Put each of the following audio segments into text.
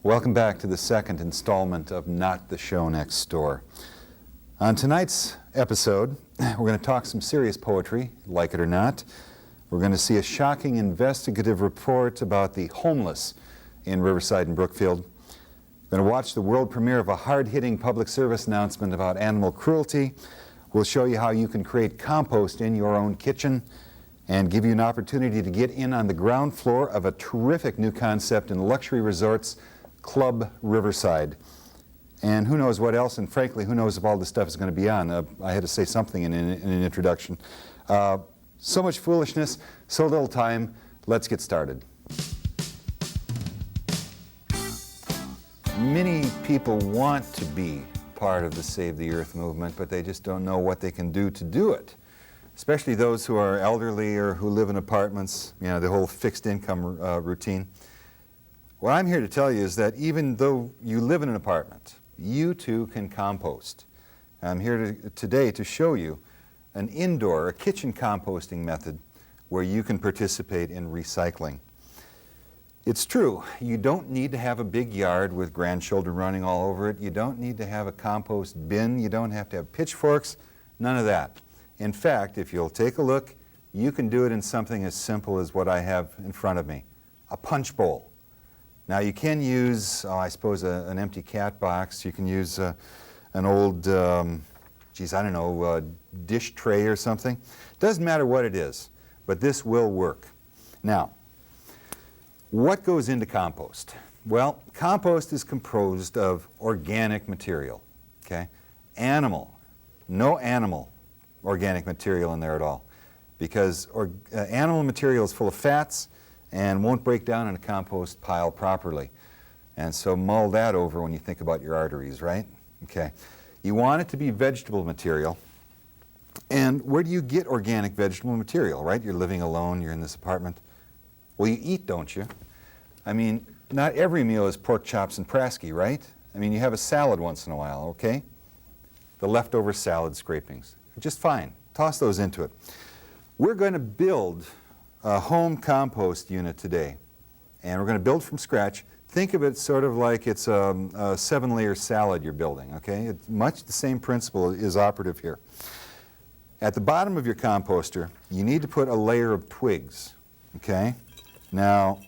Welcome back to the second installment of Not the Show Next Door. On tonight's episode, we're going to talk some serious poetry, like it or not. We're going to see a shocking investigative report about the homeless in Riverside and Brookfield. We're going to watch the world premiere of a hard-hitting public service announcement about animal cruelty. We'll show you how you can create compost in your own kitchen and give you an opportunity to get in on the ground floor of a terrific new concept in luxury resorts, Club Riverside. And who knows what else, and frankly, who knows if all this stuff is going to be on. I had to say something in an introduction. So much foolishness, so little time. Let's get started. Many people want to be part of the Save the Earth movement, but they just don't know what they can do to do it. Especially those who are elderly or who live in apartments, you know, the whole fixed income routine. What I'm here to tell you is that even though you live in an apartment, you too can compost. I'm here today to show you an indoor, a kitchen composting method where you can participate in recycling. It's true, you don't need to have a big yard with grandchildren running all over it. You don't need to have a compost bin. You don't have to have pitchforks, none of that. In fact, if you'll take a look, you can do it in something as simple as what I have in front of me, a punch bowl. Now you can use, I suppose, an empty cat box. You can use an old, dish tray or something. Doesn't matter what it is, but this will work. Now, what goes into compost? Well, compost is composed of organic material, okay? No animal organic material in there at all, because animal material is full of fats and won't break down in a compost pile properly. And so mull that over when you think about your arteries, right? Okay. You want it to be vegetable material. And where do you get organic vegetable material, right? You're living alone, you're in this apartment. Well, you eat, don't you? I mean, not every meal is pork chops and Prasky, right? I mean, you have a salad once in a while, okay? The leftover salad scrapings. Just fine. Toss those into it. We're going to build a home compost unit today, and we're going to build from scratch. Think of it sort of like it's a 7-layer salad you're building, okay? It's much the same principle is operative here. At the bottom of your composter, you need to put a layer of twigs, okay? Now,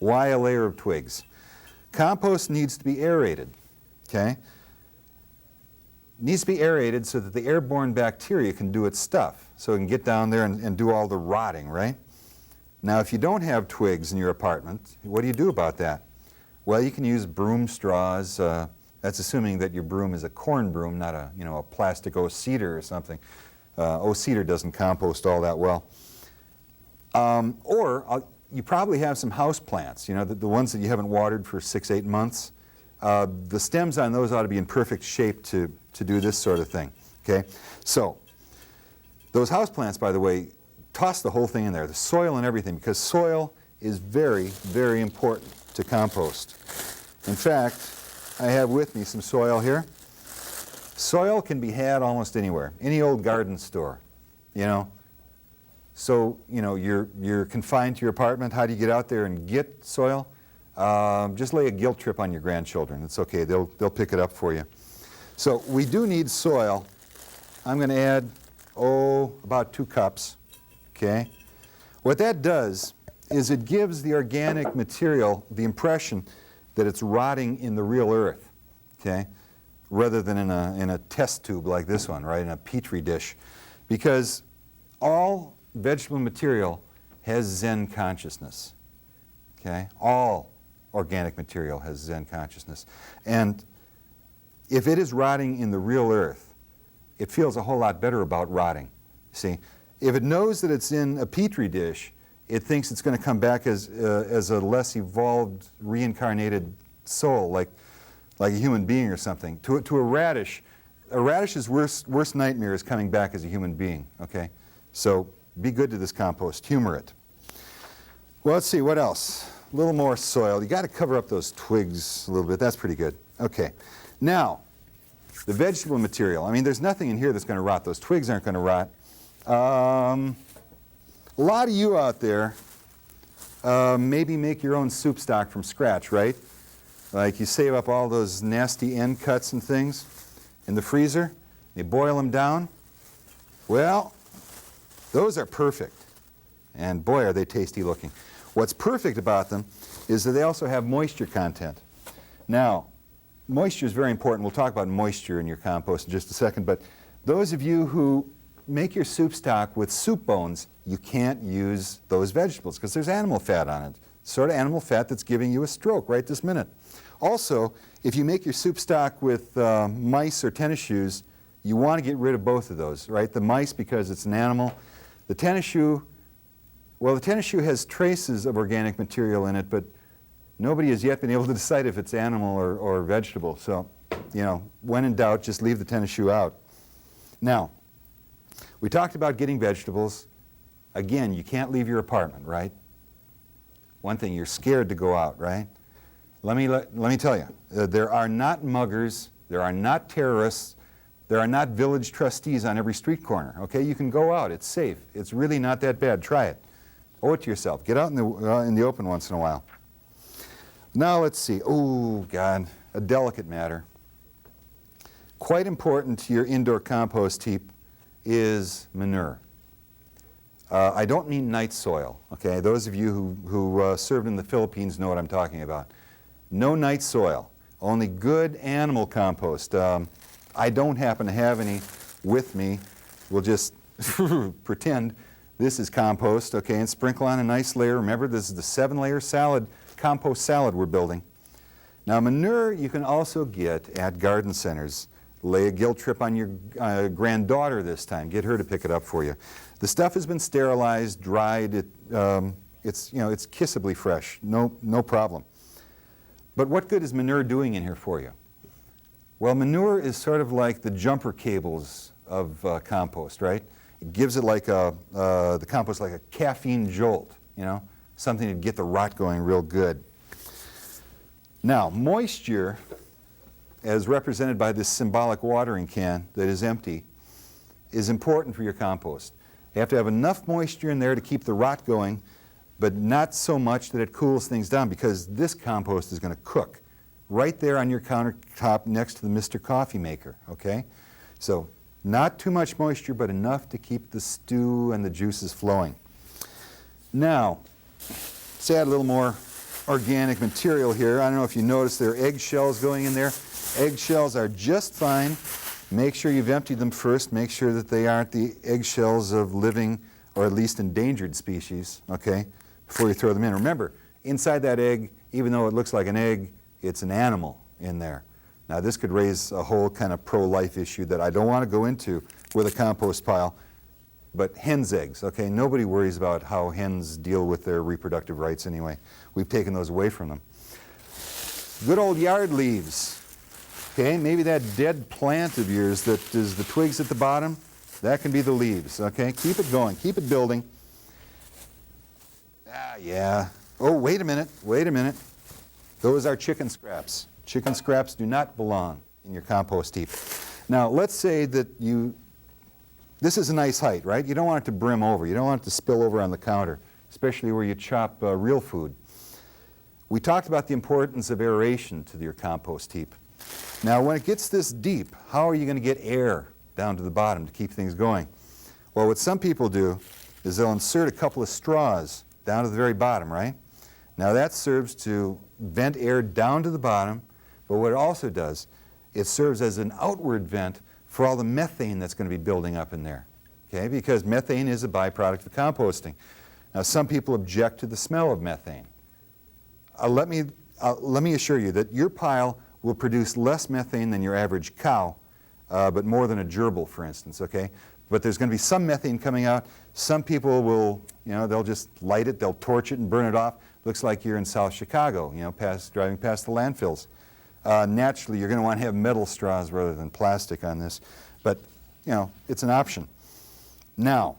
why a layer of twigs? Compost needs to be aerated, okay? Needs to be aerated so that the airborne bacteria can do its stuff, so it can get down there and do all the rotting, right? Now, if you don't have twigs in your apartment, what do you do about that? Well, you can use broom straws. That's assuming that your broom is a corn broom, not a plastic O-cedar or something. O-cedar doesn't compost all that well. You probably have some house plants, the ones that you haven't watered for 6-8 months. The stems on those ought to be in perfect shape to do this sort of thing, okay? So, those houseplants, by the way, toss the whole thing in there, the soil and everything, because soil is very, very important to compost. In fact, I have with me some soil here. Soil can be had almost anywhere, any old garden store, So, you're confined to your apartment. How do you get out there and get soil? Just lay a guilt trip on your grandchildren. It's okay, they'll pick it up for you. So we do need soil. I'm going to add, about 2 cups, okay? What that does is it gives the organic material the impression that it's rotting in the real earth, okay? Rather than in a test tube like this one, right, in a petri dish. Because all vegetable material has Zen consciousness, okay? All organic material has Zen consciousness. And if it is rotting in the real earth, it feels a whole lot better about rotting. See, if it knows that it's in a petri dish, it thinks it's going to come back as a less evolved, reincarnated soul, like a human being or something. To a radish's worst nightmare is coming back as a human being, okay? So be good to this compost, humor it. Well, let's see, what else? A little more soil. You got to cover up those twigs a little bit. That's pretty good. Okay. Now, the vegetable material. I mean, there's nothing in here that's going to rot. Those twigs aren't going to rot. A lot of you out there maybe make your own soup stock from scratch, right? Like you save up all those nasty end cuts and things in the freezer, you boil them down. Well, those are perfect. And boy, are they tasty looking. What's perfect about them is that they also have moisture content. Now, moisture is very important. We'll talk about moisture in your compost in just a second, but those of you who make your soup stock with soup bones, you can't use those vegetables because there's animal fat on it. Sort of animal fat that's giving you a stroke right this minute. Also, if you make your soup stock with mice or tennis shoes, you want to get rid of both of those, right? The mice because it's an animal. The tennis shoe, well, the tennis shoe has traces of organic material in it, but nobody has yet been able to decide if it's animal or vegetable. So, you know, when in doubt, just leave the tennis shoe out. Now, we talked about getting vegetables. Again, you can't leave your apartment, right? One thing, you're scared to go out, right? Let me tell you, there are not muggers, there are not terrorists, there are not village trustees on every street corner, okay? You can go out, it's safe, it's really not that bad, try it. Owe it to yourself, get out in the open once in a while. Now let's see, oh God, a delicate matter. Quite important to your indoor compost heap is manure. I don't mean night soil, okay? Those of you who served in the Philippines know what I'm talking about. No night soil, only good animal compost. I don't happen to have any with me. We'll just pretend this is compost, okay, and sprinkle on a nice layer. Remember, this is the 7-layer salad, compost salad we're building. Now, manure you can also get at garden centers. Lay a guilt trip on your granddaughter this time. Get her to pick it up for you. The stuff has been sterilized, dried. It's kissably fresh. No problem. But what good is manure doing in here for you? Well, manure is sort of like the jumper cables of compost, right? It gives it like the compost like a caffeine jolt, you know, something to get the rot going real good. Now, moisture, as represented by this symbolic watering can that is empty, is important for your compost. You have to have enough moisture in there to keep the rot going, but not so much that it cools things down, because this compost is going to cook right there on your countertop next to the Mr. Coffee Maker, okay? So not too much moisture, but enough to keep the stew and the juices flowing. Now, let's add a little more organic material here. I don't know if you noticed there are eggshells going in there. Eggshells are just fine. Make sure you've emptied them first. Make sure that they aren't the eggshells of living or at least endangered species, okay, before you throw them in. Remember, inside that egg, even though it looks like an egg, it's an animal in there. Now, this could raise a whole kind of pro-life issue that I don't want to go into with a compost pile, but hen's eggs, okay? Nobody worries about how hens deal with their reproductive rights anyway. We've taken those away from them. Good old yard leaves. Okay, maybe that dead plant of yours that is the twigs at the bottom, that can be the leaves, okay? Keep it going, keep it building. Yeah. Oh, wait a minute. Those are chicken scraps. Chicken scraps do not belong in your compost heap. Now, let's say that this is a nice height, right? You don't want it to brim over. You don't want it to spill over on the counter, especially where you chop real food. We talked about the importance of aeration to your compost heap. Now, when it gets this deep, how are you going to get air down to the bottom to keep things going? Well, what some people do is they'll insert a couple of straws down to the very bottom, right? Now, that serves to vent air down to the bottom, but what it also does, it serves as an outward vent for all the methane that's going to be building up in there, okay? Because methane is a byproduct of composting. Now, some people object to the smell of methane. Let me assure you that your pile will produce less methane than your average cow, but more than a gerbil, for instance, okay? But there's going to be some methane coming out. Some people will, they'll just light it, they'll torch it and burn it off. Looks like you're in South Chicago, driving past the landfills. Naturally, you're going to want to have metal straws rather than plastic on this, but, it's an option. Now,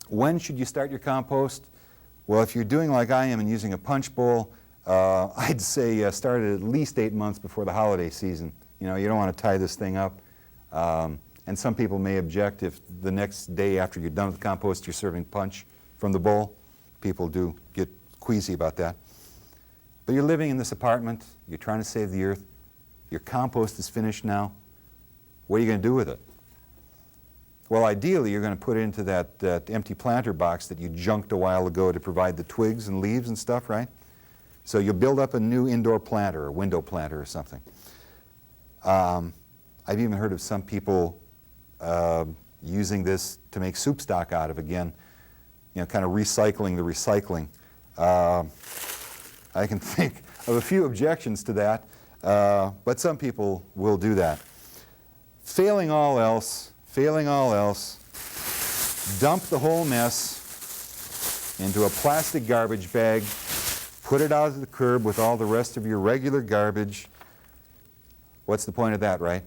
when should you start your compost? Well, if you're doing like I am and using a punch bowl, I'd say start it at least 8 months before the holiday season. You don't want to tie this thing up. And some people may object if the next day after you're done with the compost you're serving punch from the bowl. People do get queasy about that. So you're living in this apartment, you're trying to save the earth, your compost is finished now. What are you going to do with it? Well, ideally, you're going to put it into that empty planter box that you junked a while ago to provide the twigs and leaves and stuff, right? So you'll build up a new indoor planter, or window planter or something. I've even heard of some people using this to make soup stock out of again, you know, kind of recycling the recycling. I can think of a few objections to that, but some people will do that. Failing all else, dump the whole mess into a plastic garbage bag, put it out at the curb with all the rest of your regular garbage. What's the point of that, right?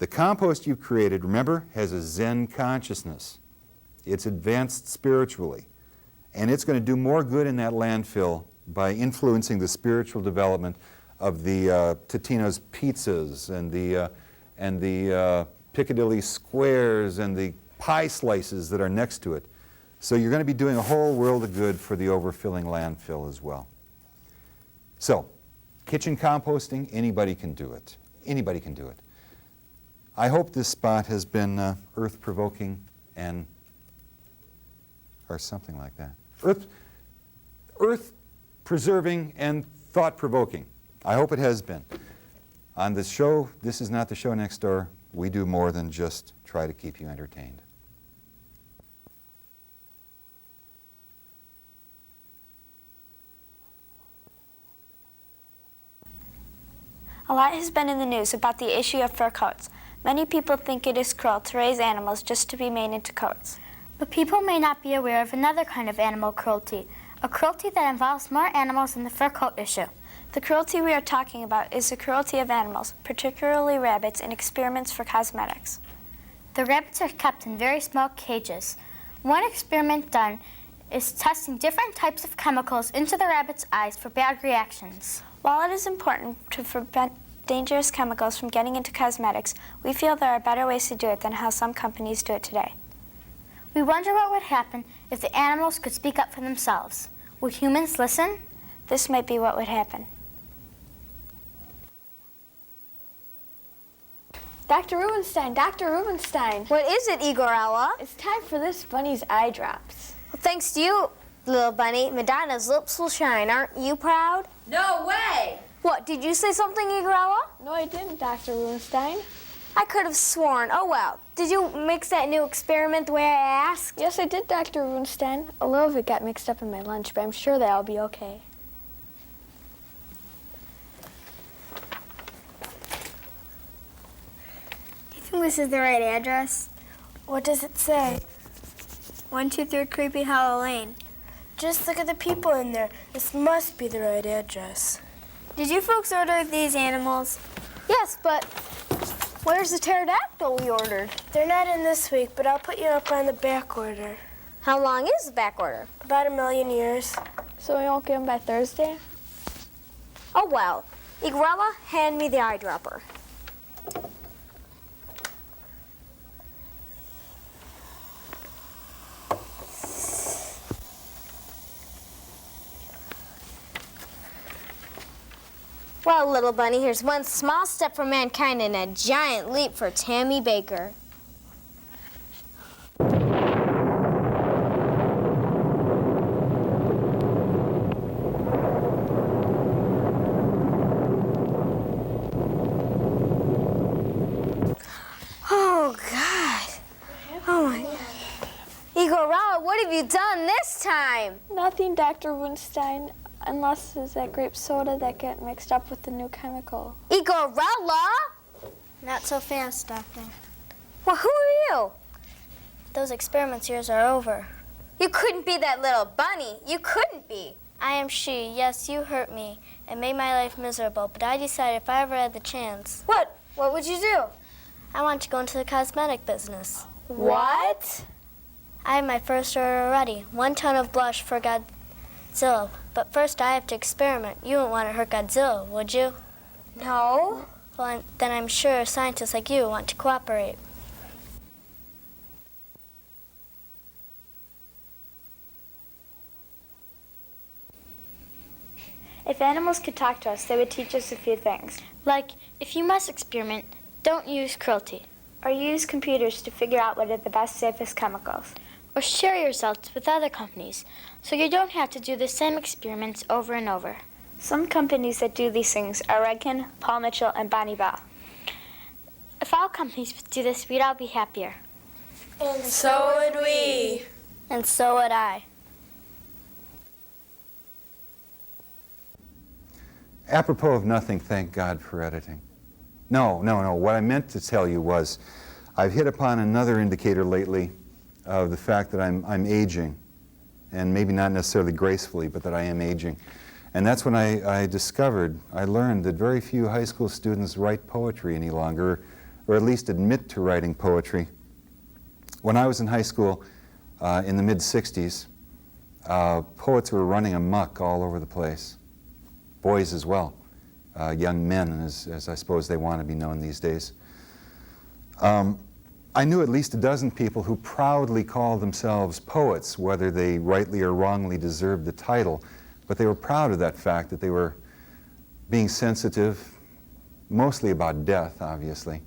The compost you've created, remember, has a Zen consciousness. It's advanced spiritually, and it's going to do more good in that landfill by influencing the spiritual development of the Totino's pizzas and the Piccadilly squares and the pie slices that are next to it. So you're going to be doing a whole world of good for the overfilling landfill as well. So, kitchen composting, anybody can do it. Anybody can do it. I hope this spot has been earth-provoking and, or something like that. Earth-preserving and thought-provoking. I hope it has been. On this show, This Is Not the Show Next Door, we do more than just try to keep you entertained. A lot has been in the news about the issue of fur coats. Many people think it is cruel to raise animals just to be made into coats. But people may not be aware of another kind of animal cruelty, a cruelty that involves more animals than the fur coat issue. The cruelty we are talking about is the cruelty of animals, particularly rabbits, in experiments for cosmetics. The rabbits are kept in very small cages. One experiment done is testing different types of chemicals into the rabbits' eyes for bad reactions. While it is important to prevent dangerous chemicals from getting into cosmetics, we feel there are better ways to do it than how some companies do it today. We wonder what would happen if the animals could speak up for themselves. Would humans listen? This might be what would happen. Dr. Rubenstein. What is it, Igorella? It's time for this bunny's eye drops. Well, thanks to you, little bunny, Madonna's lips will shine. Aren't you proud? No way! What, did you say something, Igorella? No, I didn't, Dr. Rubenstein. I could have sworn. Oh, well. Did you mix that new experiment the way I asked? Yes, I did, Dr. Rubenstein. A little of it got mixed up in my lunch, but I'm sure that'll be okay. Do you think this is the right address? What does it say? 123 Creepy Hollow Lane. Just look at the people in there. This must be the right address. Did you folks order these animals? Yes, but where's the pterodactyl we ordered? They're not in this week, but I'll put you up on the back order. How long is the back order? About 1,000,000 years. So we won't get them by Thursday? Oh, well. Igorella, hand me the eyedropper. Well, little bunny, here's one small step for mankind and a giant leap for Tammy Baker. Oh, God. Oh, my God. Igorella, what have you done this time? Nothing, Dr. Rubenstein, unless it's that grape soda that got mixed up with the new chemical. Igorella? Not so fast, Doctor. Well, who are you? Those experiments yours are over. You couldn't be that little bunny. You couldn't be. I am she. Yes, you hurt me and made my life miserable, but I decided if I ever had the chance. What? What would you do? I want to go into the cosmetic business. What? I have my first order already. 1 ton of blush for Godzilla. But first I have to experiment. You wouldn't want to hurt Godzilla, would you? No. Well, then I'm sure scientists like you want to cooperate. If animals could talk to us, they would teach us a few things. Like, if you must experiment, don't use cruelty. Or use computers to figure out what are the best, safest chemicals. Or share your results with other companies, so you don't have to do the same experiments over and over. Some companies that do these things are Redken, Paul Mitchell, and Bonnie Bell. If all companies would do this, we'd all be happier. And so would we. And so would I. Apropos of nothing, thank God for editing. No. What I meant to tell you was I've hit upon another indicator lately of the fact that I'm aging, and maybe not necessarily gracefully, but that I am aging. And that's when I learned that very few high school students write poetry any longer, or at least admit to writing poetry. When I was in high school in the mid-'60s, poets were running amok all over the place. Boys as well, young men, as I suppose they want to be known these days. I knew at least a dozen people who proudly called themselves poets, whether they rightly or wrongly deserved the title, but they were proud of that fact that they were being sensitive, mostly about death, obviously.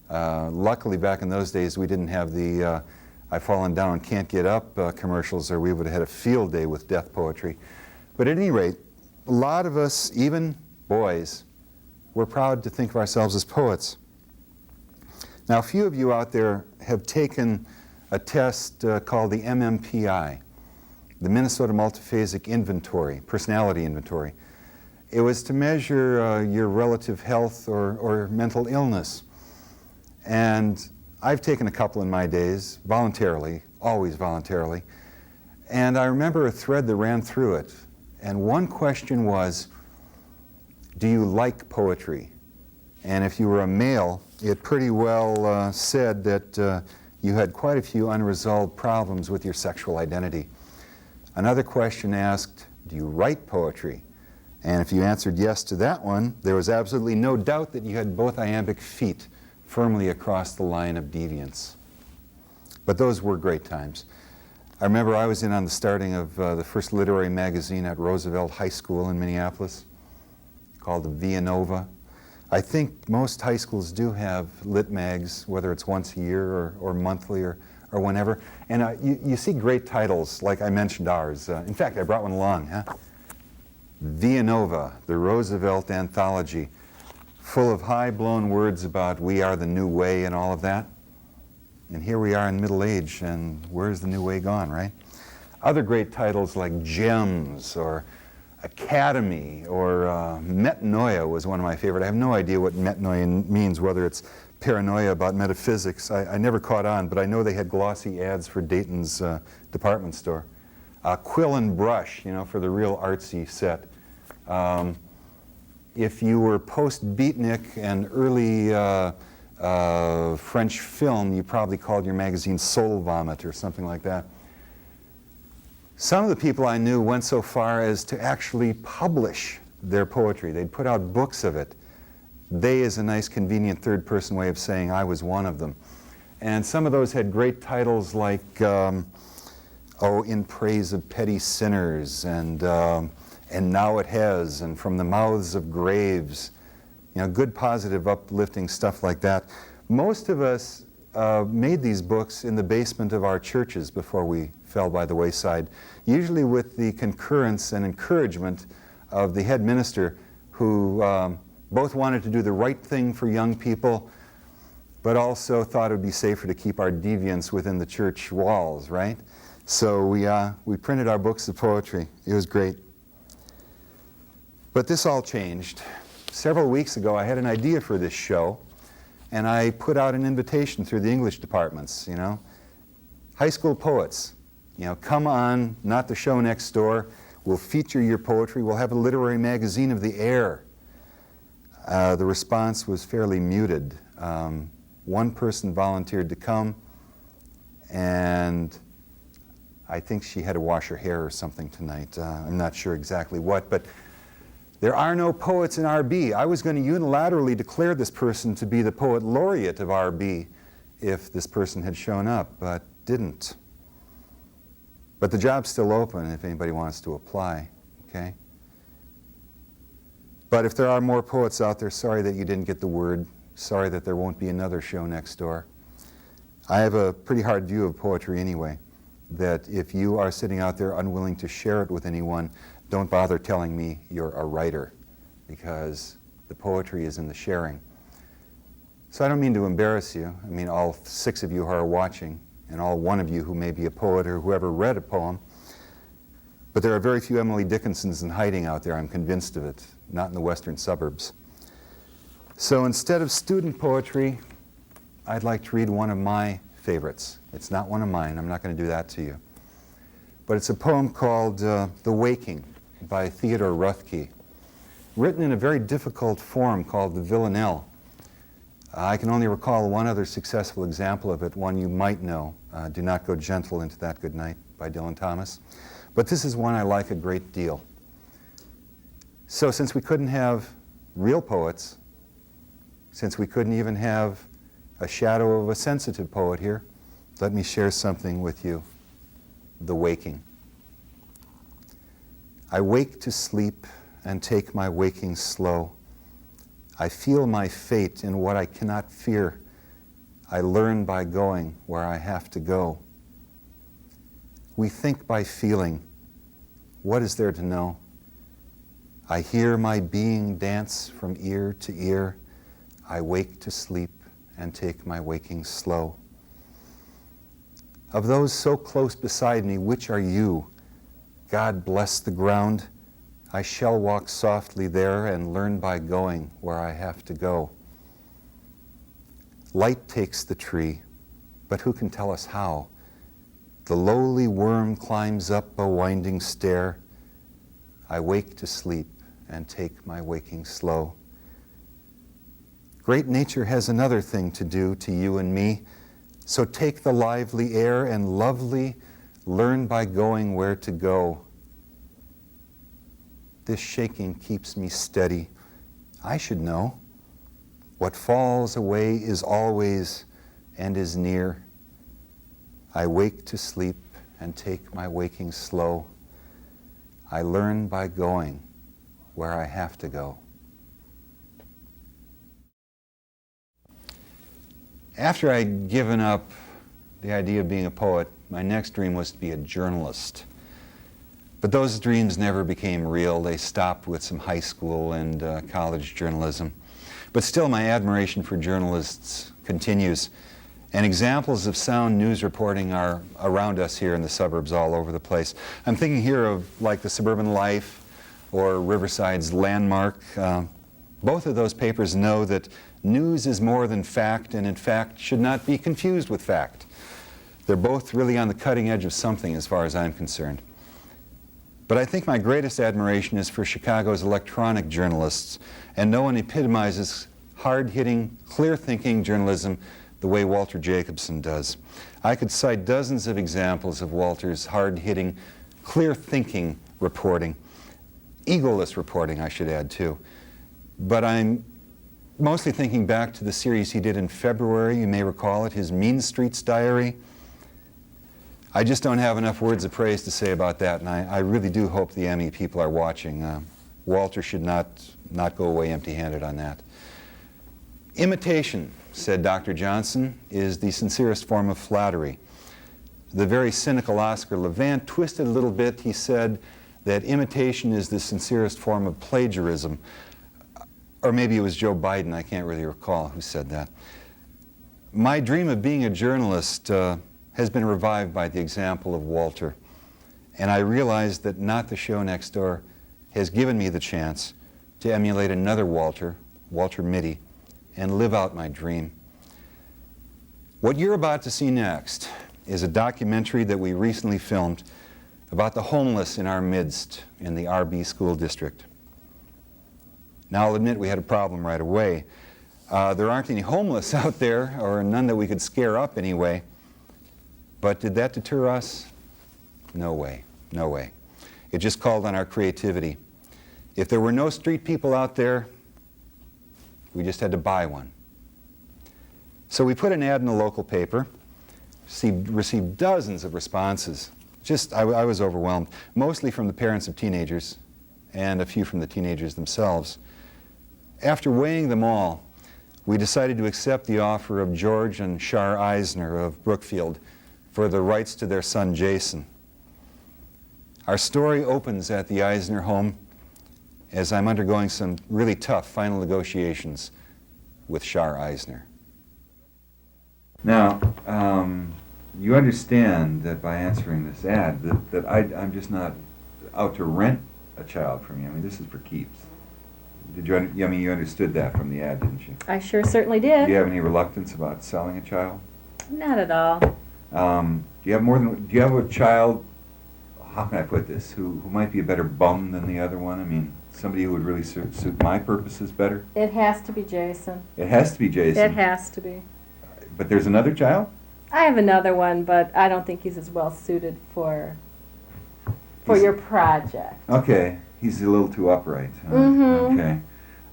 Luckily, back in those days, we didn't have the I've fallen down and can't get up commercials, or we would have had a field day with death poetry. But at any rate, a lot of us, even boys, were proud to think of ourselves as poets. Now, a few of you out there have taken a test called the MMPI, the Minnesota Multiphasic Inventory, Personality Inventory. It was to measure your relative health or mental illness. And I've taken a couple in my days, voluntarily, always voluntarily. And I remember a thread that ran through it. And one question was, do you like poetry? And if you were a male, it pretty well said that you had quite a few unresolved problems with your sexual identity. Another question asked, do you write poetry? And if you answered yes to that one, there was absolutely no doubt that you had both iambic feet firmly across the line of deviance. But those were great times. I remember I was in on the starting of the first literary magazine at Roosevelt High School in Minneapolis, called the Villanova. I think most high schools do have lit mags, whether it's once a year or monthly or whenever. And you see great titles, like I mentioned ours. In fact, I brought one along. Villanova, the Roosevelt Anthology, full of high-blown words about we are the new way and all of that. And here we are in middle age, and where's the new way gone, right? Other great titles like Gems or Academy or Metanoia was one of my favorite. I have no idea what metanoia means, whether it's paranoia about metaphysics. I never caught on, but I know they had glossy ads for Dayton's department store. Quill and Brush, for the real artsy set. If you were post-beatnik and early French film, you probably called your magazine Soul Vomit or something like that. Some of the people I knew went so far as to actually publish their poetry. They'd put out books of it. They is a nice, convenient third-person way of saying I was one of them. And some of those had great titles like, In Praise of Petty Sinners, and Now It Has, and From the Mouths of Graves. Good, positive, uplifting stuff like that. Most of us made these books in the basement of our churches before we fell by the wayside, usually with the concurrence and encouragement of the head minister, who both wanted to do the right thing for young people, but also thought it would be safer to keep our deviance within the church walls, right? So we printed our books of poetry. It was great. But this all changed. Several weeks ago, I had an idea for this show, and I put out an invitation through the English departments, High school poets, come on, not the show next door. We'll feature your poetry. We'll have a literary magazine of the air. The response was fairly muted. One person volunteered to come, and I think she had to wash her hair or something tonight. I'm not sure exactly what, but there are no poets in RB. I was going to unilaterally declare this person to be the poet laureate of RB if this person had shown up, but didn't. But the job's still open if anybody wants to apply, okay? But if there are more poets out there, sorry that you didn't get the word. Sorry that there won't be another show next door. I have a pretty hard view of poetry anyway, that if you are sitting out there unwilling to share it with anyone, don't bother telling me you're a writer, because the poetry is in the sharing. So I don't mean to embarrass you. I mean all 6 of you who are watching, and all 1 of you who may be a poet or whoever read a poem. But there are very few Emily Dickinsons in hiding out there, I'm convinced of it, not in the western suburbs. So instead of student poetry, I'd like to read one of my favorites. It's not one of mine, I'm not going to do that to you. But it's a poem called The Waking by Theodore Roethke, written in a very difficult form called the villanelle. I can only recall one other successful example of it, one you might know, Do Not Go Gentle Into That Good Night by Dylan Thomas. But this is one I like a great deal. So since we couldn't have real poets, since we couldn't even have a shadow of a sensitive poet here, let me share something with you. The Waking. I wake to sleep and take my waking slow. I feel my fate in what I cannot fear. I learn by going where I have to go. We think by feeling. What is there to know? I hear my being dance from ear to ear. I wake to sleep and take my waking slow. Of those so close beside me, which are you? God bless the ground. I shall walk softly there and learn by going where I have to go. Light takes the tree, but who can tell us how? The lowly worm climbs up a winding stair. I wake to sleep and take my waking slow. Great nature has another thing to do to you and me, so take the lively air and lovely learn by going where to go. This shaking keeps me steady. I should know. What falls away is always and is near. I wake to sleep and take my waking slow. I learn by going where I have to go. After I'd given up the idea of being a poet, my next dream was to be a journalist. But those dreams never became real. They stopped with some high school and college journalism. But still, my admiration for journalists continues. And examples of sound news reporting are around us here in the suburbs all over the place. I'm thinking here of like the Suburban Life or Riverside's Landmark. Both of those papers know that news is more than fact, and in fact should not be confused with fact. They're both really on the cutting edge of something as far as I'm concerned. But I think my greatest admiration is for Chicago's electronic journalists, and no one epitomizes hard-hitting, clear-thinking journalism the way Walter Jacobson does. I could cite dozens of examples of Walter's hard-hitting, clear-thinking reporting, egoless reporting, I should add, too. But I'm mostly thinking back to the series he did in February, you may recall it, his Mean Streets Diary. I just don't have enough words of praise to say about that, and I really do hope the Emmy people are watching. Walter should not go away empty-handed on that. Imitation, said Dr. Johnson, is the sincerest form of flattery. The very cynical Oscar Levant twisted a little bit. He said that imitation is the sincerest form of plagiarism. Or maybe it was Joe Biden, I can't really recall who said that. My dream of being a journalist has been revived by the example of Walter. And I realized that Not the Show Next Door has given me the chance to emulate another Walter, Walter Mitty, and live out my dream. What you're about to see next is a documentary that we recently filmed about the homeless in our midst in the RB school district. Now, I'll admit we had a problem right away. There aren't any homeless out there, or none that we could scare up anyway. But did that deter us? No way, no way. It just called on our creativity. If there were no street people out there, we just had to buy one. So we put an ad in the local paper, received dozens of responses. I was overwhelmed, mostly from the parents of teenagers and a few from the teenagers themselves. After weighing them all, we decided to accept the offer of George and Shar Eisner of Brookfield for the rights to their son Jason. Our story opens at the Eisner home as I'm undergoing some really tough final negotiations with Shar Eisner. Now, you understand that by answering this ad that I'm just not out to rent a child from you. I mean, this is for keeps. Did you? I mean, you understood that from the ad, didn't you? I sure certainly did. Do you have any reluctance about selling a child? Not at all. Do you have more than? Do you have a child? How can I put this? Who might be a better bum than the other one? I mean, somebody who would really suit my purposes better. It has to be Jason. It has to be Jason. It has to be. But there's another child? I have another one, but I don't think he's as well suited for your project. Okay, he's a little too upright. Huh? Mm-hmm. Okay.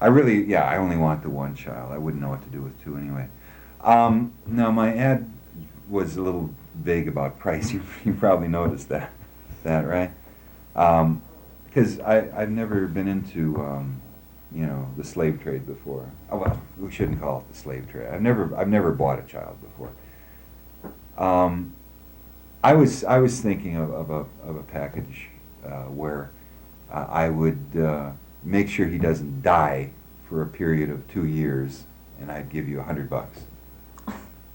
I only want the one child. I wouldn't know what to do with two anyway. Now, my ad was a little vague about price. You probably noticed that, right? Because I've never been into, the slave trade before. Oh, well, we shouldn't call it the slave trade. I've never bought a child before. I was thinking of a package where I would make sure he doesn't die for a period of 2 years, and I'd give you $100.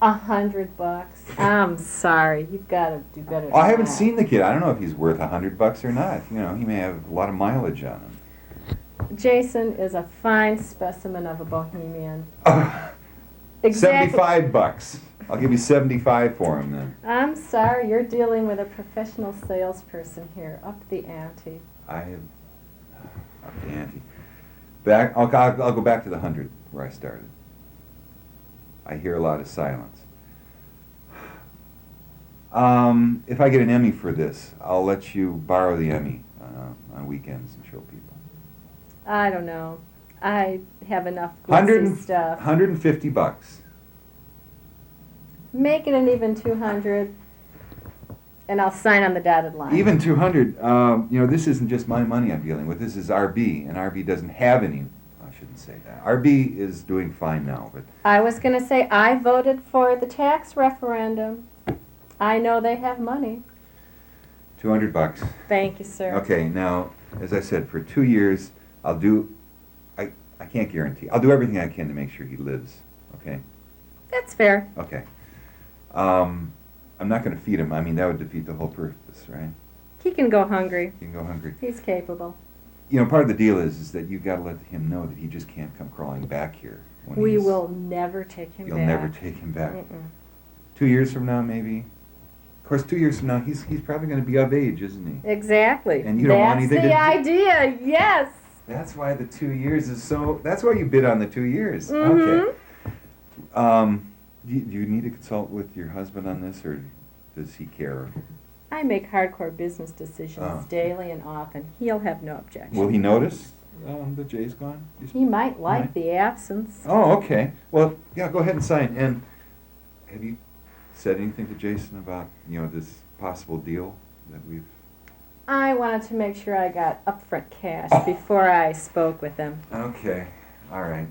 $100? I'm sorry. You've got to do better than I haven't that. seen the kid. I don't know if he's worth $100 or not. You know, he may have a lot of mileage on him. Jason is a fine specimen of a bohemian. Exactly. $75. I'll give you 75 for him then. I'm sorry. You're dealing with a professional salesperson here. Up the ante. I have up the ante. I'll go back to the 100 where I started. I hear a lot of silence. If I get an Emmy for this, I'll let you borrow the Emmy on weekends and show people. I don't know. I have enough glitzy stuff. $150. Make it an even 200, and I'll sign on the dotted line. Even 200. This isn't just my money I'm dealing with. This is RB, and RB doesn't have any. I shouldn't say that. RB is doing fine now, but I was going to say I voted for the tax referendum. I know they have money. $200. Thank you, sir. Okay, now, as I said, for 2 years, I'll do. I can't guarantee. I'll do everything I can to make sure he lives. Okay. That's fair. Okay. I'm not going to feed him. I mean, that would defeat the whole purpose, right? He can go hungry. He can go hungry. He's capable. Part of the deal is that you got to let him know that he just can't come crawling back here. We will never take him back. You'll never take him back. Mm-mm. 2 years from now, maybe. Of course, 2 years from now, he's probably going to be of age, isn't he? Exactly. And you don't want anything That's the idea. Yes. That's why the 2 years is so. That's why you bid on the 2 years. Mm-hmm. Okay. Do you need to consult with your husband on this, or does he care? I make hardcore business decisions daily and often. He'll have no objection. Will he notice that Jay's gone? He might like the absence. Oh, okay. Well, yeah, go ahead and sign. And have you said anything to Jason about this possible deal that we've? I wanted to make sure I got upfront cash before I spoke with him. Okay. All right.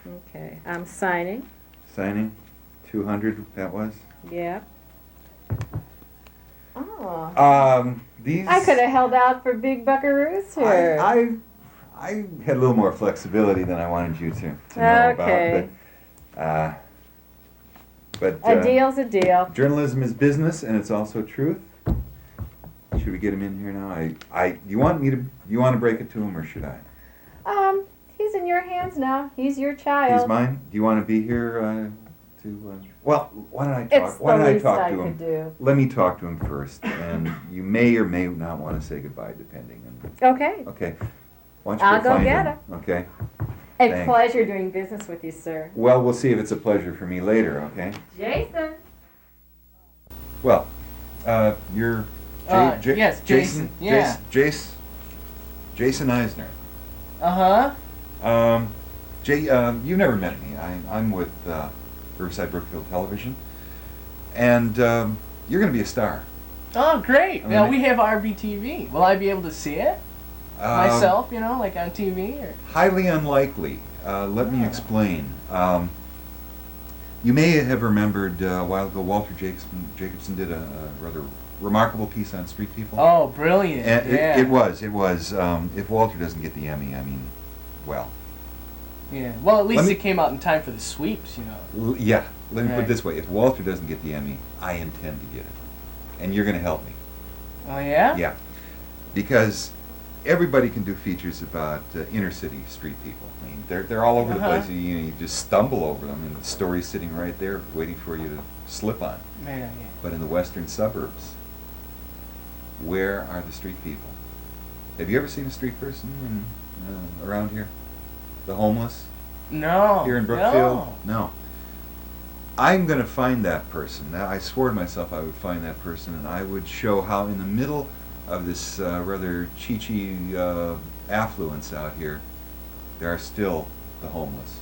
Okay. I'm signing. Signing. 200. That was. Yep. Oh. These. I could have held out for big buckaroos here. I had a little more flexibility than I wanted you to know Okay. about. But A deal's a deal. journalism is business, and it's also truth. Should we get him in here now? You want to break it to him, or should I? He's in your hands now. He's your child. He's mine. Do you want to be here Well, why don't I talk? It's Why the don't I least talk I to could him? do. Let me talk to him first, and you may or may not want to say goodbye, depending. Okay. Okay. Why don't you I'll go find get him? Okay. A Thanks. pleasure doing business with you, sir. Well, we'll see if it's a pleasure for me later. Okay. Jason. Well, you're yes, Jason. Yeah. Jason Eisner. Uh-huh. Jay, you've never met me. I'm with Riverside Brookfield Television, and you're going to be a star. Oh, great. I Now, mean, we have RBTV. Will I be able to see it myself, like on TV? Or? Highly unlikely. Let me explain. You may have remembered a while ago Walter Jacobson did a rather remarkable piece on street people. Oh, brilliant. And Yeah. it was. If Walter doesn't get the Emmy, I mean, well. Yeah. Well, at least Let me- it came out in time for the sweeps, you know. Yeah, let me put Right. it this way. If Walter doesn't get the Emmy, I intend to get it. And you're going to help me. Oh, yeah? Yeah. Because everybody can do features about inner city street people. I mean, they're all over the Uh-huh. place. You just stumble over them, and the story's sitting right there waiting for you to slip on. Yeah, yeah. But in the western suburbs, where are the street people? Have you ever seen a street person around here? The homeless? No. Here in Brookfield? No. I'm going to find that person. Now, I swore to myself I would find that person, and I would show how in the middle of this rather cheechy affluence out here, there are still the homeless.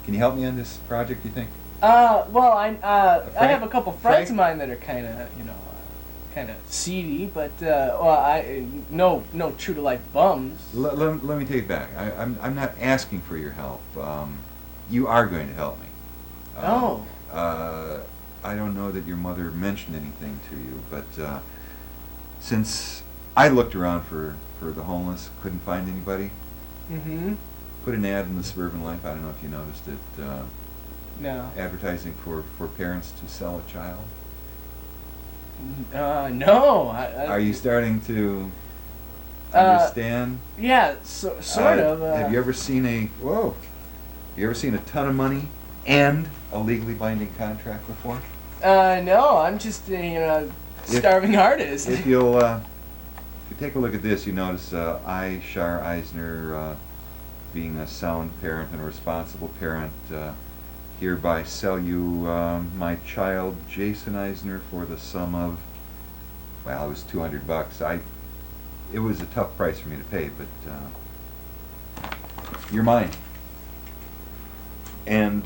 Can you help me on this project, you think? Well, I Frank? have a couple friends of mine that are kind of, you know, kind of seedy, but no true to life bums. Let me take it back. I'm not asking for your help. You are going to help me. I don't know that your mother mentioned anything to you, but since I looked around for the homeless, couldn't find anybody, Mm-hmm. put an ad in the Suburban Life. I don't know if you noticed it. No. Advertising for parents to sell a child. No. Are you starting to understand? Yeah, sort of. Have you ever seen Have you ever seen a ton of money and a legally binding contract before? No, I'm just a starving artist. If you take a look at this, you notice I, Shar Eisner, being a sound parent and a responsible parent, hereby sell you my child, Jason Eisner, for the sum of, well, it was $200. It was a tough price for me to pay, but you're mine. And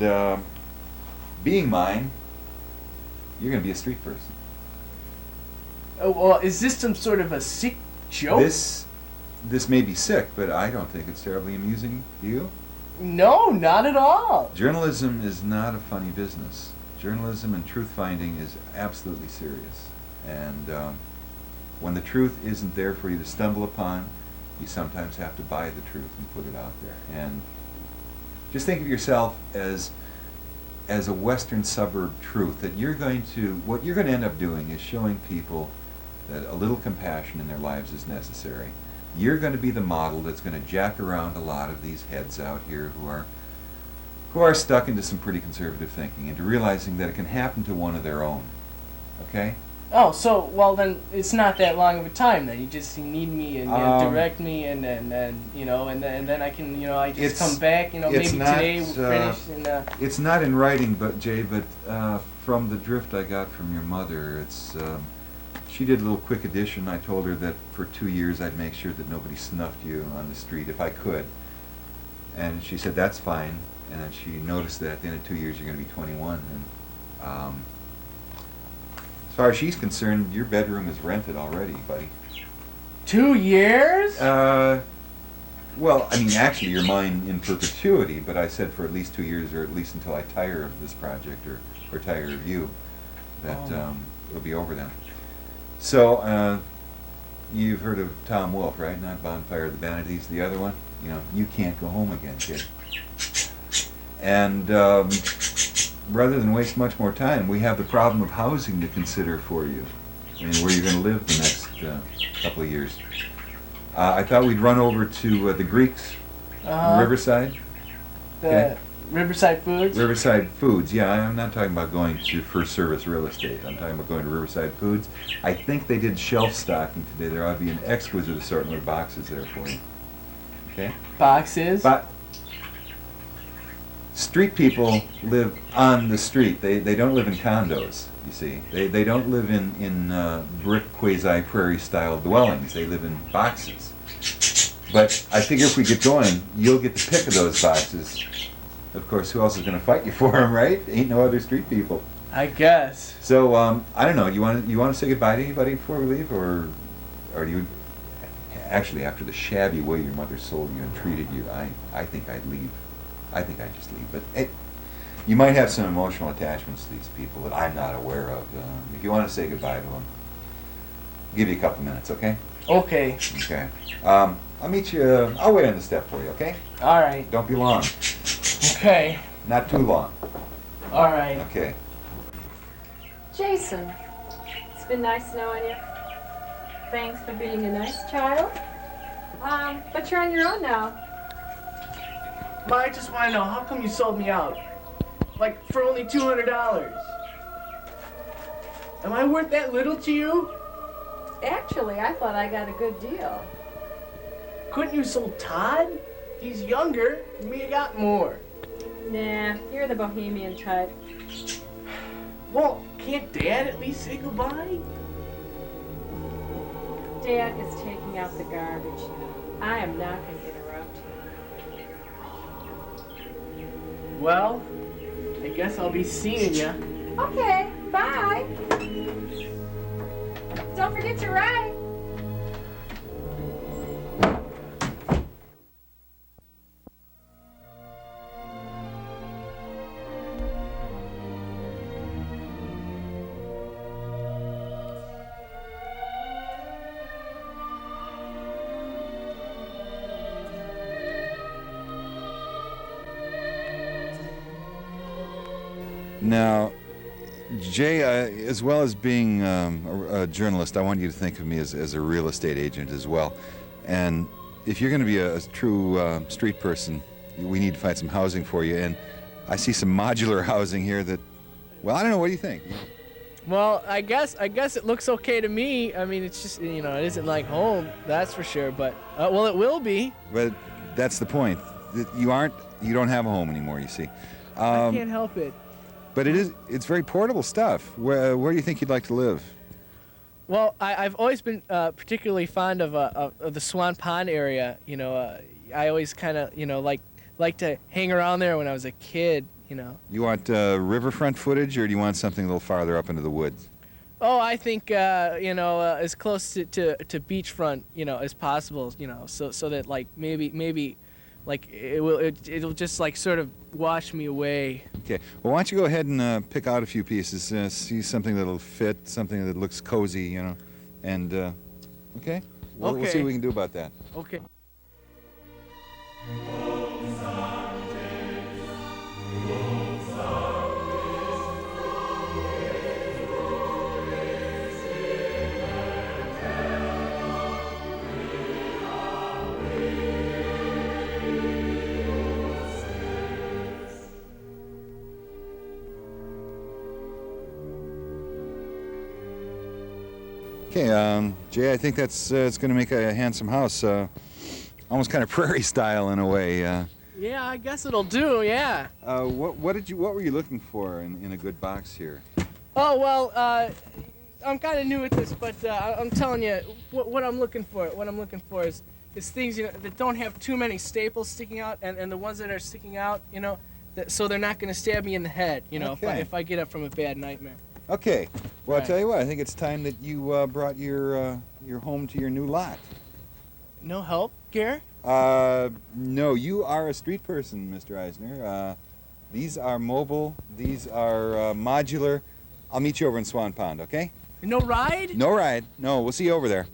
being mine, you're going to be a street person. Oh, well, is this some sort of a sick joke? This may be sick, but I don't think it's terribly amusing. Do you? No, not at all. Journalism is not a funny business. Journalism and truth finding is absolutely serious. And when the truth isn't there for you to stumble upon, you sometimes have to buy the truth and put it out there. And just think of yourself as a western suburb truth, that what you're going to end up doing is showing people that a little compassion in their lives is necessary. You're going to be the model that's going to jack around a lot of these heads out here who are stuck into some pretty conservative thinking, into realizing that it can happen to one of their own. Okay? Oh, so, well then, it's not that long of a time then. You need me and direct me and then I can, I just come back, maybe today we'll finish and... It's not in writing, but Jay, from the drift I got from your mother, she did a little quick addition. I told her that for 2 years I'd make sure that nobody snuffed you on the street if I could. And she said, that's fine. And then she noticed that at the end of 2 years you're going to be 21. And as far as she's concerned, your bedroom is rented already, buddy. 2 years? Well, I mean, actually you're mine in perpetuity, but I said for at least 2 years, or at least until I tire of this project or tire of you, that it'll be over then. So, you've heard of Tom Wolfe, right? Not Bonfire of the Vanities, the other one? You can't go home again, kid. And rather than waste much more time, we have the problem of housing to consider for you, and where you're going to live the next couple of years. I thought we'd run over to the Greeks, Riverside. The Riverside Foods? Riverside Foods, yeah. I'm not talking about going to First Service Real Estate. I'm talking about going to Riverside Foods. I think they did shelf stocking today. There ought to be an exquisite assortment of boxes there for you. Okay? Boxes? Street people live on the street. They don't live in condos, you see. They don't live in brick quasi-prairie style dwellings. They live in boxes. But I figure if we get going, you'll get the pick of those boxes. Of course, who else is going to fight you for them, right? Ain't no other street people. I guess. So I don't know. You want to say goodbye to anybody before we leave, or do you? Actually, after the shabby way your mother sold you and treated you, I think I'd leave. I think I just leave. But you might have some emotional attachments to these people that I'm not aware of. If you want to say goodbye to them, I'll give you a couple minutes, okay? Okay. Okay. I'll meet you. I'll wait on the step for you, okay? All right. Don't be long. Okay. Not too long. All right. Okay. Jason, it's been nice knowing you. Thanks for being a nice child. But you're on your own now. Ma, I just want to know, how come you sold me out? Like, for only $200? Am I worth that little to you? Actually, I thought I got a good deal. Couldn't you sold Todd? He's younger, and me got more. Nah, you're the bohemian type. Well, can't Dad at least say goodbye? Dad is taking out the garbage. I am not going to interrupt. Well, I guess I'll be seeing ya. Okay, bye. Don't forget to write. Now, Jay, as well as being a journalist, I want you to think of me as a real estate agent as well. And if you're going to be a true street person, we need to find some housing for you. And I see some modular housing here that, well, I don't know. What do you think? Well, I guess it looks okay to me. I mean, it's just, you know, it isn't like home, that's for sure. But, well, it will be. But that's the point. You don't have a home anymore, you see. I can't help it. But it's very portable stuff. Where do you think you'd like to live? Well, I've always been particularly fond of the Swan Pond area. You know, I always kind of, you know, like to hang around there when I was a kid. You know. You want riverfront footage, or do you want something a little farther up into the woods? Oh, I think you know, as close to beachfront, you know, as possible. You know, so that like maybe. Like it'll just like sort of wash me away. Okay. Well, why don't you go ahead and pick out a few pieces, see something that'll fit, something that looks cozy, you know, and okay. We'll see what we can do about that. Okay. Okay, Jay, I think that's it's going to make a handsome house, almost kind of prairie style in a way. Yeah, I guess it'll do. Yeah. What were you looking for in a good box here? Oh well, I'm kind of new at this, but I'm telling you, what I'm looking for. What I'm looking for is things, you know, that don't have too many staples sticking out, and the ones that are sticking out, you know, so they're not going to stab me in the head, you know, okay. if I get up from a bad nightmare. Okay. Well, Right. I'll tell you what. I think it's time that you brought your home to your new lot. No help, Gary? No, you are a street person, Mr. Eisner. These are mobile. These are modular. I'll meet you over in Swan Pond, okay? No ride? No ride. No, we'll see you over there.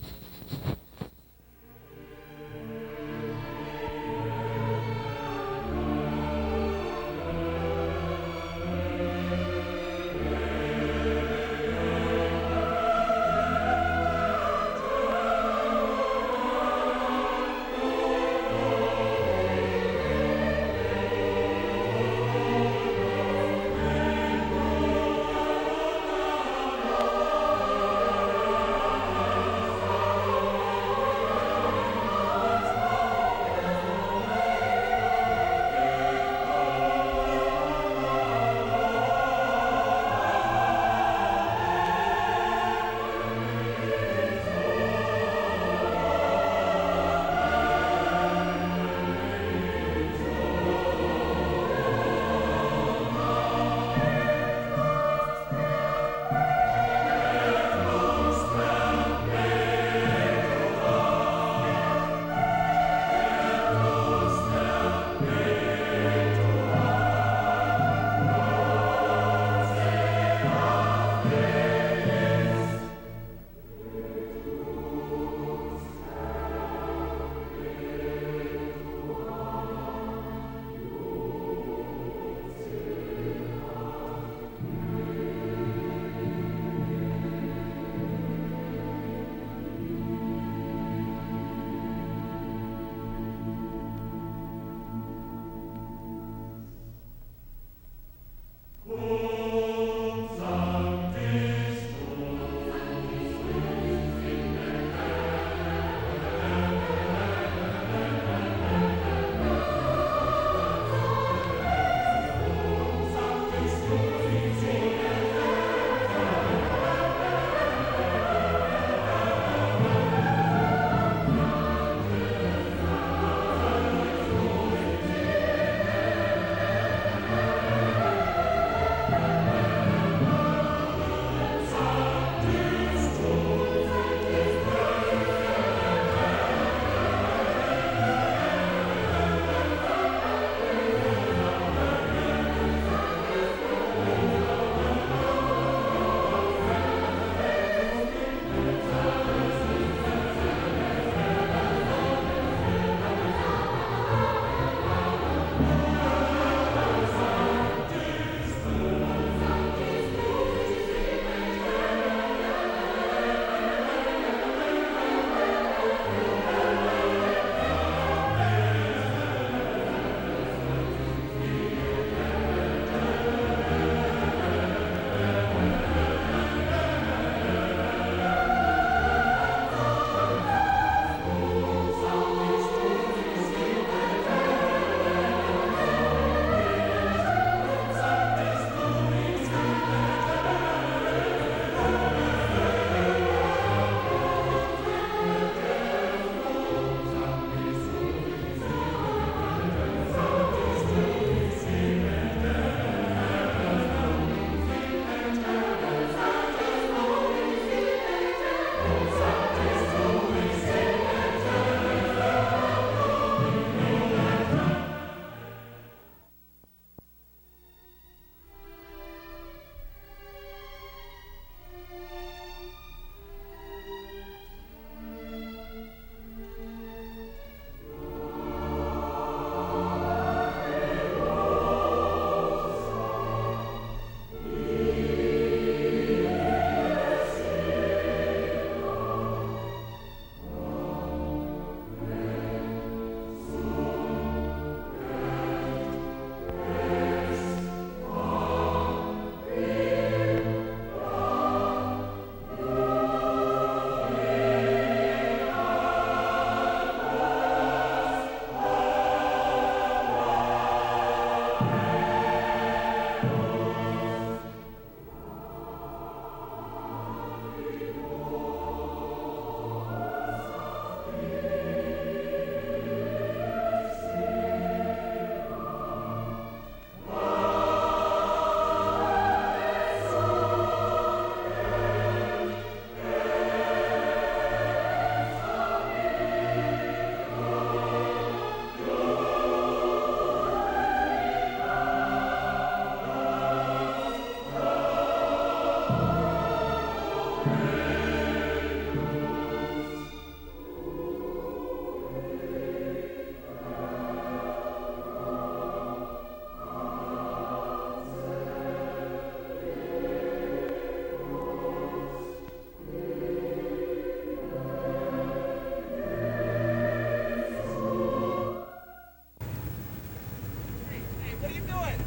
what are you doing?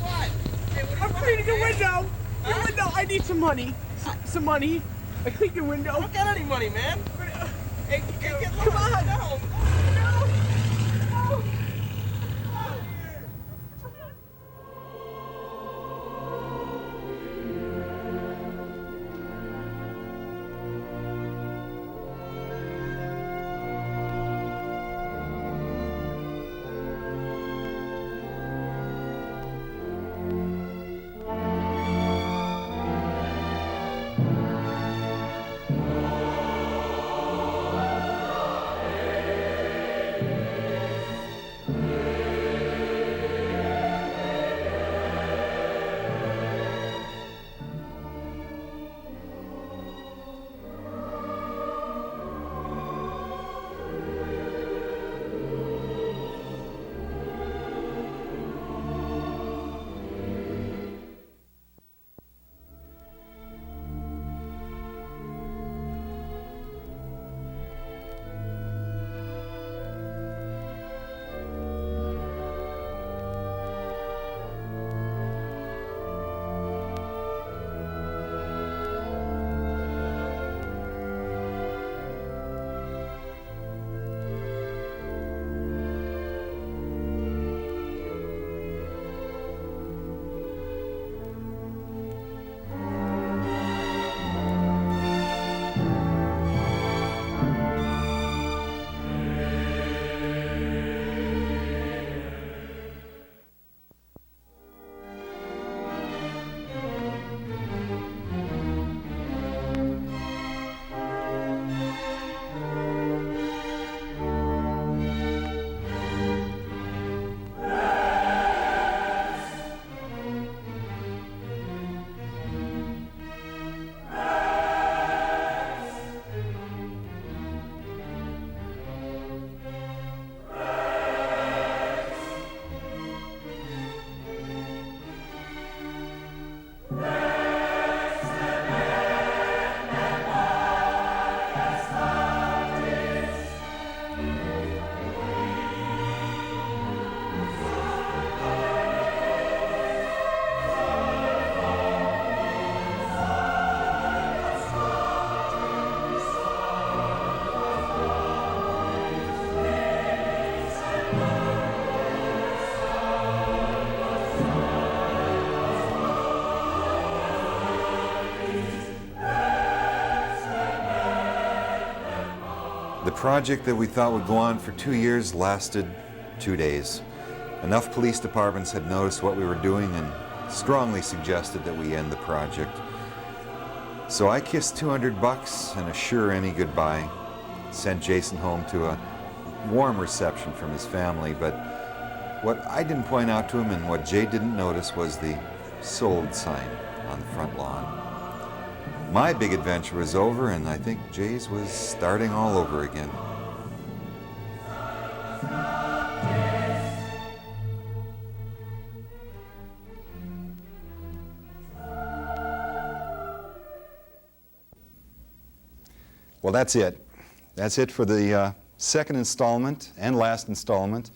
What? Hey, what are you I'm cleaning your window. Your window. I need some money. Some money. I cleaned your window. I don't got any money, man. Hey, get come on. No. The project that we thought would go on for 2 years lasted 2 days. Enough police departments had noticed what we were doing and strongly suggested that we end the project. So I kissed $200 and a sure any goodbye, sent Jason home to a warm reception from his family, but what I didn't point out to him and what Jay didn't notice was the sold sign on the front lawn. My big adventure was over, and I think Jay's was starting all over again. Well, that's it. That's it for the second installment and last installment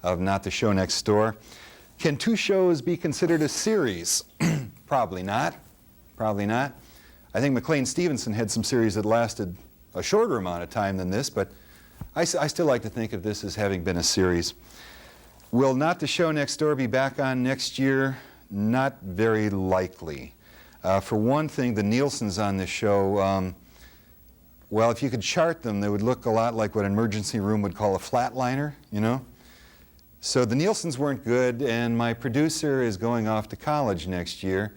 of Not the Show Next Door. Can 2 shows be considered a series? Probably not. Probably not. I think McLean Stevenson had some series that lasted a shorter amount of time than this, but I still like to think of this as having been a series. Will Not the Show Next Door be back on next year? Not very likely. For one thing, the Nielsen's on this show, well, if you could chart them, they would look a lot like what an emergency room would call a flatliner, you know? So the Nielsen's weren't good, and my producer is going off to college next year.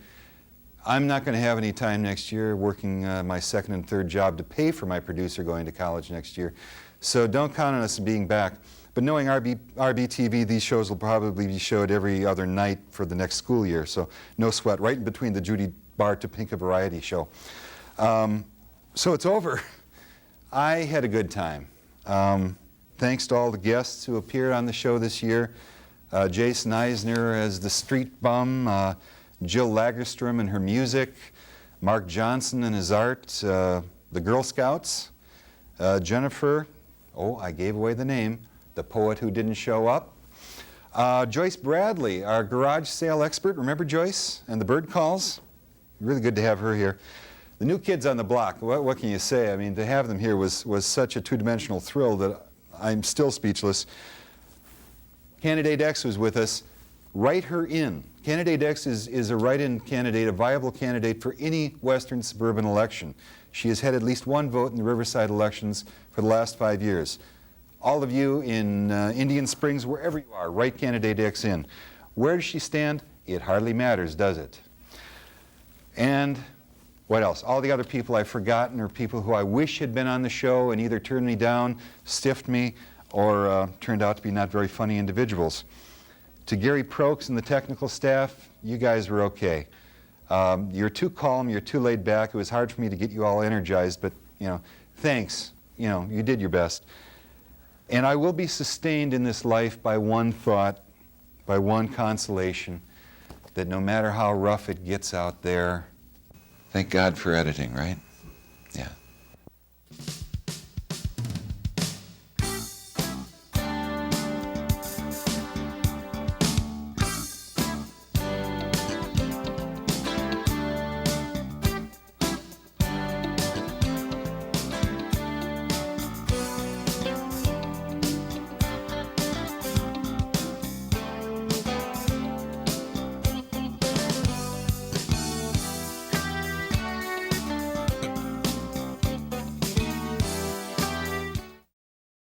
I'm not going to have any time next year working my second and third job to pay for my producer going to college next year. So don't count on us being back. But knowing RBTV, these shows will probably be showed every other night for the next school year. So no sweat, right in between the Judy Bar Topinka Variety Show. So it's over. I had a good time. Thanks to all the guests who appeared on the show this year. Jason Eisner as the street bum, Jill Lagerstrom and her music, Mark Johnson and his art, the Girl Scouts, Jennifer, oh, I gave away the name, the poet who didn't show up, Joyce Bradley, our garage sale expert. Remember Joyce and the bird calls? Really good to have her here. The new kids on the block, what can you say? I mean, to have them here was such a two-dimensional thrill that I'm still speechless. Candidate X was with us. Write her in. Candidate X is a write-in candidate, a viable candidate for any western suburban election. She has had at least one vote in the Riverside elections for the last 5 years. All of you in Indian Springs, wherever you are, write Candidate X in. Where does she stand? It hardly matters, does it? And what else? All the other people I've forgotten are people who I wish had been on the show and either turned me down, stiffed me, or turned out to be not very funny individuals. To Gary Prokes and the technical staff, you guys were okay. You're too calm, you're too laid back. It was hard for me to get you all energized, but, thanks. You did your best. And I will be sustained in this life by one thought, by one consolation, that no matter how rough it gets out there, thank God for editing, right? Yeah.